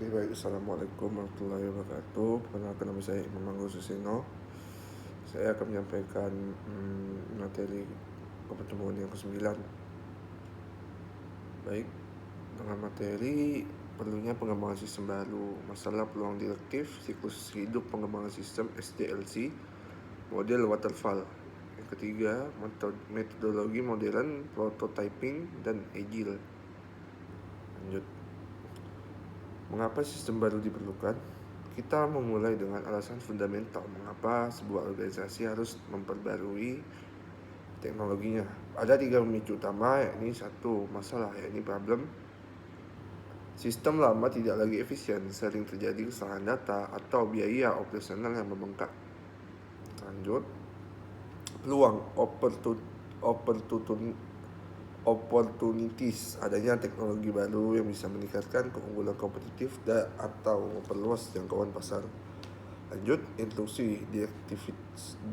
Oke baik, Assalamualaikum warahmatullahi wabarakatuh. Perkenalkan nama saya Imam Manggo Suseno. Saya akan menyampaikan materi pertemuan yang ke-9. Baik, dengan materi perlunya pengembangan sistem baru, masalah peluang direktif, siklus hidup pengembangan sistem SDLC, model waterfall. Yang ketiga, metodologi modern, prototyping, dan agile. Lanjut. Mengapa sistem baru diperlukan? Kita memulai dengan alasan fundamental mengapa sebuah organisasi harus memperbarui teknologinya. Ada 3 pemicu utama, yakni satu, masalah, yakni problem. Sistem lama tidak lagi efisien, sering terjadi kesalahan data atau biaya operasional yang membengkak. Lanjut, peluang, opportunities, adanya teknologi baru yang bisa meningkatkan keunggulan kompetitif atau memperluas jangkauan pasar. Lanjut, instruksi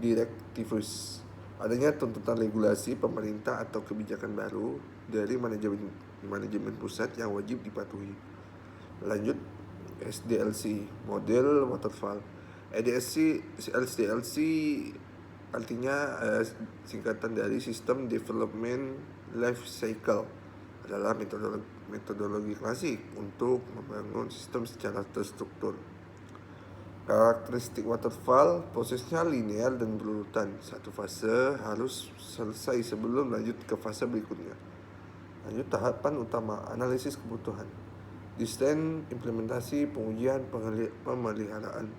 direktivis, adanya tuntutan regulasi pemerintah atau kebijakan baru dari manajemen pusat yang wajib dipatuhi. Lanjut, SDLC, model waterfall. SDLC artinya singkatan dari System Development Life Cycle, adalah metodologi klasik untuk membangun sistem secara terstruktur. Karakteristik waterfall, prosesnya linear dan berurutan. Satu fase harus selesai sebelum lanjut ke fase berikutnya. Lanjut, tahapan utama, analisis kebutuhan, desain, implementasi, pengujian, pemeliharaan.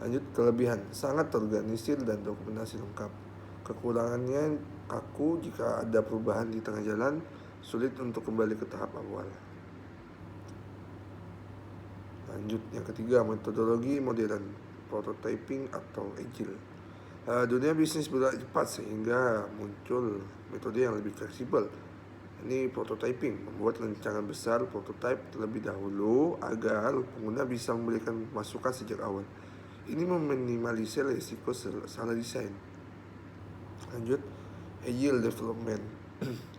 Lanjut, kelebihan, sangat terorganisir dan dokumentasi lengkap. Kekurangannya kaku jika ada perubahan di tengah jalan, sulit untuk kembali ke tahap awal. Lanjut, yang ketiga, metodologi modern, prototyping atau agile. Dunia bisnis bergerak cepat sehingga muncul metode yang lebih fleksibel. Ini prototyping, membuat rancangan besar prototype terlebih dahulu agar pengguna bisa memberikan masukan sejak awal. Ini meminimalisir risiko salah desain. Lanjut, agile development,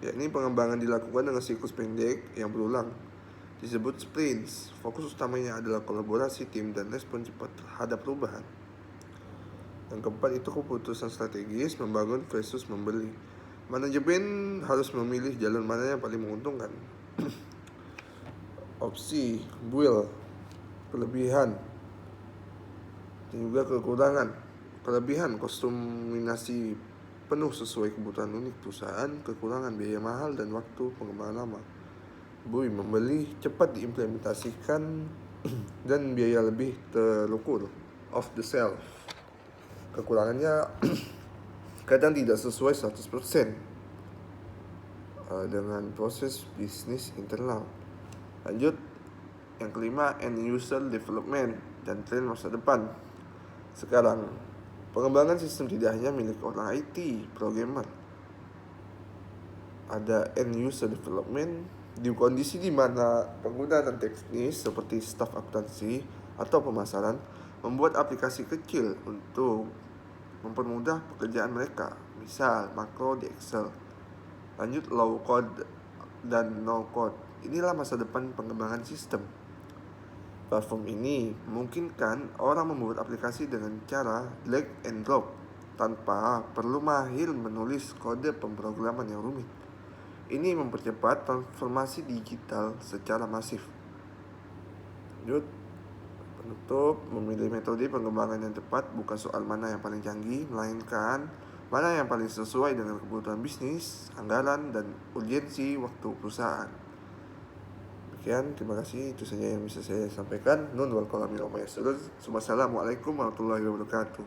yakni pengembangan dilakukan dengan siklus pendek yang berulang, disebut sprints. Fokus utamanya adalah kolaborasi tim dan respon cepat terhadap perubahan. Yang keempat itu keputusan strategis, membangun versus membeli. Manajemen harus memilih jalan mana yang paling menguntungkan. Opsi, build, kelebihan dan juga kekurangan. Kelebihan, kombinasi penuh sesuai kebutuhan unik perusahaan. Kekurangan, biaya mahal dan waktu pengembangan lama. Membeli, cepat diimplementasikan dan biaya lebih terukur, off the shelf. Kekurangannya kadang tidak sesuai 100% dengan proses bisnis internal. Lanjut, yang kelima, end user development dan tren masa depan. Sekarang, pengembangan sistem tidak hanya milik orang IT, programmer. Ada end user development di kondisi di mana pengguna dan teknis seperti staf akuntansi atau pemasaran membuat aplikasi kecil untuk mempermudah pekerjaan mereka, misal makro di Excel. Lanjut, low code dan no code. Inilah masa depan pengembangan sistem. Platform ini memungkinkan orang membuat aplikasi dengan cara drag and drop tanpa perlu mahir menulis kode pemrograman yang rumit. Ini mempercepat transformasi digital secara masif. Lanjut, penutup, memilih metode pengembangan yang tepat bukan soal mana yang paling canggih, melainkan mana yang paling sesuai dengan kebutuhan bisnis, anggaran, dan urgensi waktu perusahaan. Demikian, terima kasih. Itu saja yang bisa saya sampaikan. Nun wal qalam minal mayasturun. Wassalamualaikum warahmatullahi wabarakatuh.